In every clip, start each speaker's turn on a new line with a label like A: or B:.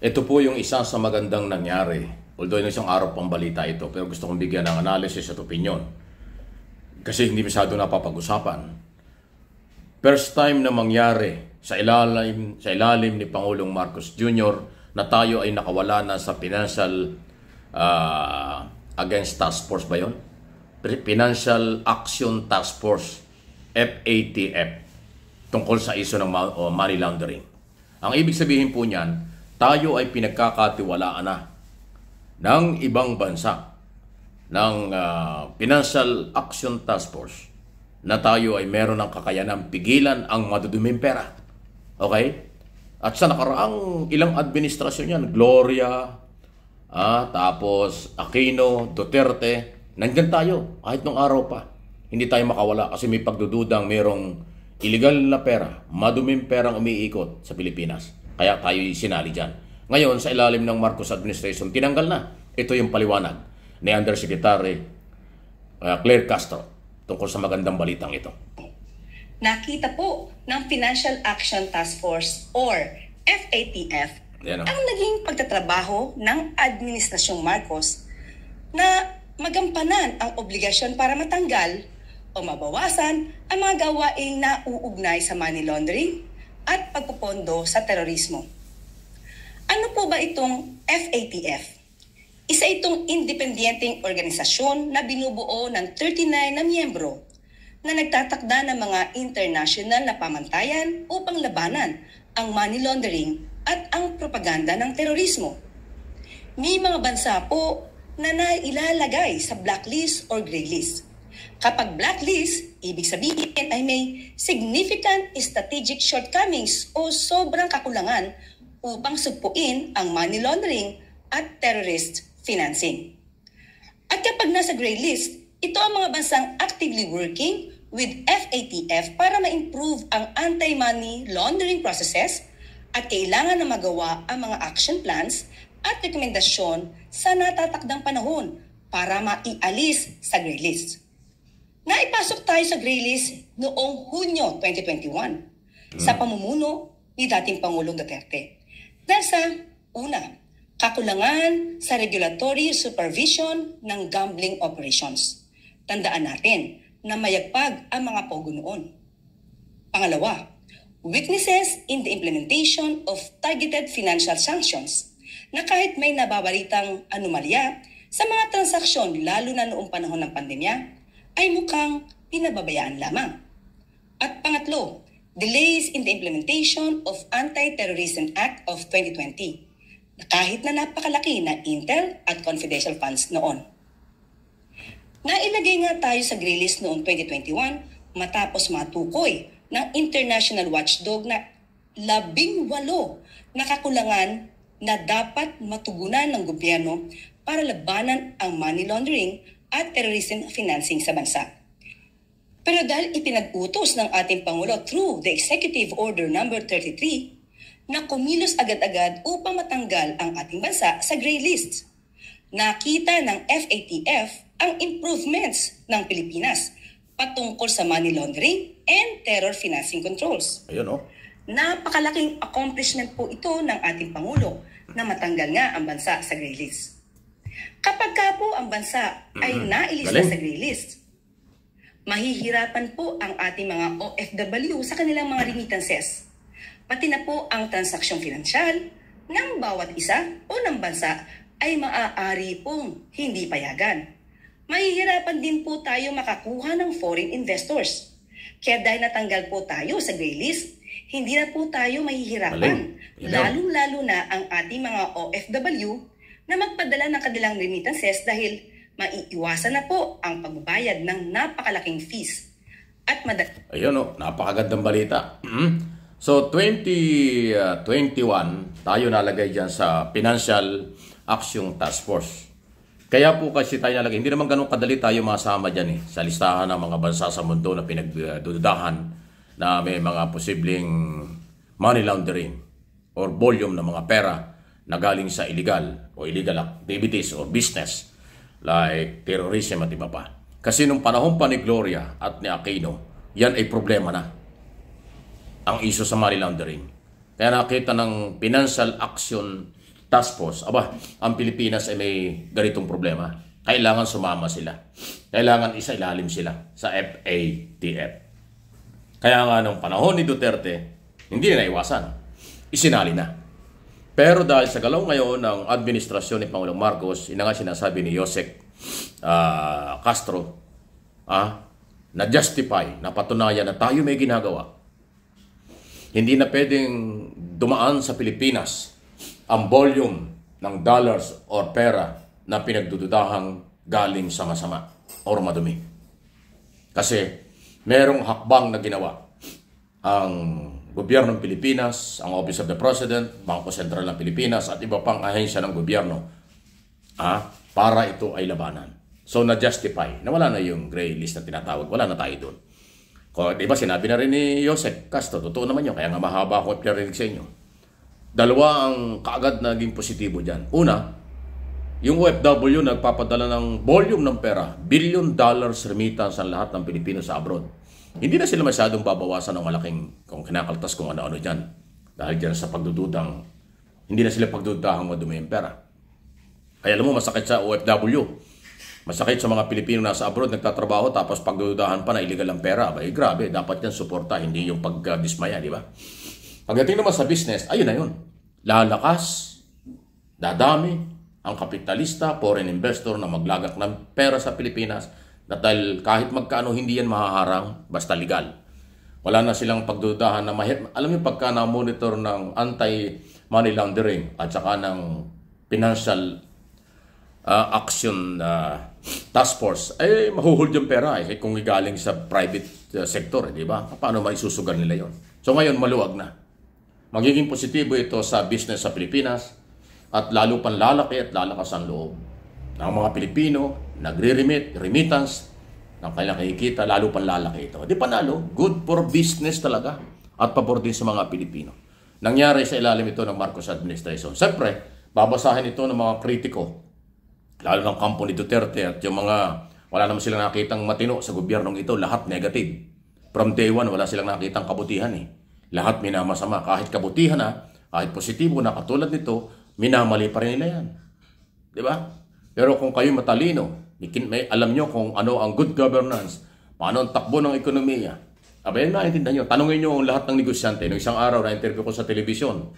A: Ito po yung isa sa magandang nangyari. Although isang araw pang balita ito, pero gusto kong bigyan ng analysis at opinion. Kasi hindi masyado napapag-usapan. First time na mangyari sa ilalim ni Pangulong Marcos Jr. na tayo ay nakawala na sa Financial Against Task Force ba yun? Financial Action Task Force, FATF, tungkol sa iso ng money laundering. Ang ibig sabihin po niyan, tayo ay pinagkakatiwalaan na ng ibang bansa, ng Financial Action Task Force, na tayo ay meron ng kakayanang pigilan ang maduduming pera. Okay? At sa nakaraang ilang administrasyon yan, Gloria, tapos Aquino, Duterte, nandyan tayo kahit nung araw pa. Hindi tayo makawala kasi may pagdududang merong illegal na pera, maduming perang umiikot sa Pilipinas. Kaya tayo sinali dyan. Ngayon, sa ilalim ng Marcos administration, tinanggal na. Ito yung paliwanag ni Undersecretary Claire Castro tungkol sa magandang balitang ito.
B: Nakita po ng Financial Action Task Force or FATF ang naging pagtatrabaho ng Administrasyong Marcos na magampanan ang obligasyon para matanggal o mabawasan ang mga gawaing nauugnay sa money laundering at pagpupondo sa terorismo. Ano po ba itong FATF? Isa itong independenteng organisasyon na binubuo ng 39 na miyembro na nagtatakda ng mga international na pamantayan upang labanan ang money laundering at ang propaganda ng terorismo. May mga bansa po na nailalagay sa blacklist or gray list. Kapag blacklist, ibig sabihin ay may significant strategic shortcomings o sobrang kakulangan upang sugpuin ang money laundering at terrorist financing. At kapag nasa gray list, ito ang mga bansang actively working with FATF para ma-improve ang anti-money laundering processes at kailangan na magawa ang mga action plans at rekomendasyon sa natatakdang panahon para maialis sa gray list. Naipasok tayo sa gray list noong Hunyo 2021 sa pamumuno ni dating Pangulong Duterte. Dahil sa una, kakulangan sa regulatory supervision ng gambling operations. Tandaan natin na mayagpag ang mga pogo noon. Pangalawa, weaknesses in the implementation of targeted financial sanctions na kahit may nababalitang anomalya sa mga transaksyon lalo na noong panahon ng pandemya ay mukhang pinababayaan lamang. At pangatlo, delays in the implementation of Anti-Terrorism Act of 2020 na kahit na napakalaki na intel at confidential funds noon. Nailagay nga tayo sa gray list noong 2021 matapos matukoy ng international watchdog na 18 na kakulangan na dapat matugunan ng gobyerno para labanan ang money laundering at terrorism financing sa bansa. Pero dahil ipinag-utos ng ating Pangulo through the Executive Order No. 33 na kumilos agad-agad upang matanggal ang ating bansa sa gray list, nakita ng FATF ang improvements ng Pilipinas patungkol sa money laundering and terror financing controls.
A: Ayun,
B: Napakalaking accomplishment po ito ng ating Pangulo na matanggal nga ang bansa sa gray list. Kapag ka po ang bansa ay nailis na sa gray list, mahihirapan po ang ating mga OFW sa kanilang mga remittances. Pati na po ang transaksyong pinansyal ng bawat isa o ng bansa ay maaari pong hindi payagan. Mahihirapan din po tayo makakuha ng foreign investors. Kaya dahil natanggal po tayo sa gray list, hindi na po tayo mahihirapan. Lalong-lalo na ang ating mga OFW na magpadala ng kanilang remittances dahil maiiwasan na po ang pagbabayad ng napakalaking fees. At
A: ayun, napakagandang balita. So 2021, tayo nalagay dyan sa Financial Action Task Force. Kaya po kasi tayo nalagay, hindi naman ganun kadali tayo masama dyan sa listahan ng mga bansa sa mundo na pinagdudahan na may mga posibleng money laundering or volume ng mga pera na galing sa illegal activities or business like terrorism at iba pa. Kasi nung panahon pa ni Gloria at ni Aquino, yan ay problema na. Ang issue sa money laundering. Kaya nakita ng Financial Action task force, ang Pilipinas ay may ganitong problema. Kailangan sumama sila. Kailangan isa-ilalim sila sa FATF. Kaya nga nung panahon ni Duterte, hindi na naiwasan. Isinali na. Pero dahil sa galaw ngayon ng administrasyon ni Pangulong Marcos, ina nga sinasabi ni Yosek Castro, na justify, na patunayan na tayo may ginagawa. Hindi na pwedeng dumaan sa Pilipinas ang volume ng dollars or pera na pinagdududahang galing sa masama or madumi. Kasi merong hakbang na ginawa ang gobyerno ng Pilipinas, ang Office of the President, Bangko Sentral ng Pilipinas at iba pang ahensya ng gobyerno para ito ay labanan. So na-justify na wala na yung gray list na tinatawag, wala na tayo doon. Diba sinabi na rin ni Yosek Castro, totoo naman yun, kaya nga mahaba akong ipinarinig sa inyo. Dalawa ang kaagad naging positibo dyan. Una, yung OFW nagpapadala ng volume ng pera, $1 billion remittance ang lahat ng Pilipino sa abroad. Hindi na sila masyadong babawasan ng malaking kung kinakaltas kung ano-ano dyan. Dahil dyan sa pagdududang, hindi na sila pagdudahang madumi yung pera. Kaya alam mo, masakit sa OFW. Masakit sa mga Pilipino nasa abroad, nagtatrabaho, tapos pagdududahan pa na illegal ang pera. Grabe, dapat yan suporta, hindi yung pagdismaya, di ba? Pagdating naman sa business, ayun na yun. Lalakas, dadami, ang kapitalista, foreign investor na maglagak ng pera sa Pilipinas, na dahil kahit magkano hindi yan mahaharang, basta legal. Wala na silang pagdudahan na alam niyo pagka na-monitor ng anti-money laundering at saka ng financial action task force, ay mahuhuld yung pera kung galing sa private sector, di ba? Paano maisusugal nila yon? So ngayon, maluwag na. Magiging positibo ito sa business sa Pilipinas at lalo pang lalaki at lalakas ang loob ng mga Pilipino, remittance ng kailang kikita, lalo pang lalaki ito. Di panalo, good for business talaga at pabor din sa mga Pilipino. Nangyari sa ilalim ito ng Marcos administration. Siyempre, babasahin ito ng mga kritiko, lalo ng kampo ni Duterte at yung mga wala naman silang nakitang matino sa gobyernong ito, lahat negative. From day one, wala silang nakitang kabutihan Lahat minamasama. Kahit kabutihan kahit positibo na katulad nito, minamali pa rin nila yan. Di ba? Pero kung kayo matalino, may alam nyo kung ano ang good governance, paano ang takbo ng ekonomiya, maintindihan nyo. Tanungin nyo ang lahat ng negosyante. Noong isang araw na interview ko sa telebisyon,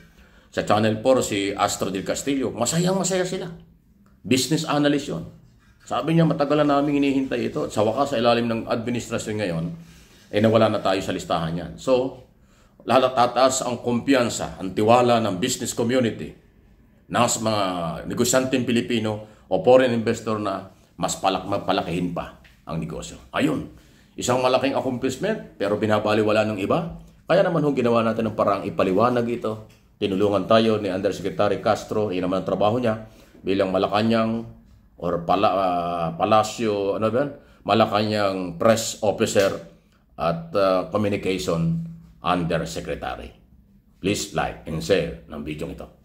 A: sa Channel 4, si Astro del Castillo, masayang-masaya sila. Business analyst yun. Sabi niya, matagal na namin hinihintay ito. At sa wakas, sa ilalim ng administrasyon ngayon, nawala na tayo sa listahan yan. So, tataas ang kumpiyansa, ang tiwala ng business community ng mga negosyanteng Pilipino o foreign investor na mas palakihin pa ang negosyo. Ayun, isang malaking accomplishment pero binabaliwala ng iba. Kaya naman ginawa natin ng parang ipaliwanag ito. Tinulungan tayo ni Undersecretary Castro, yun naman ang trabaho niya bilang Malacanang or Palacio, Malacanang Press Officer at Communication Undersecretary. Please like and share ng video ito.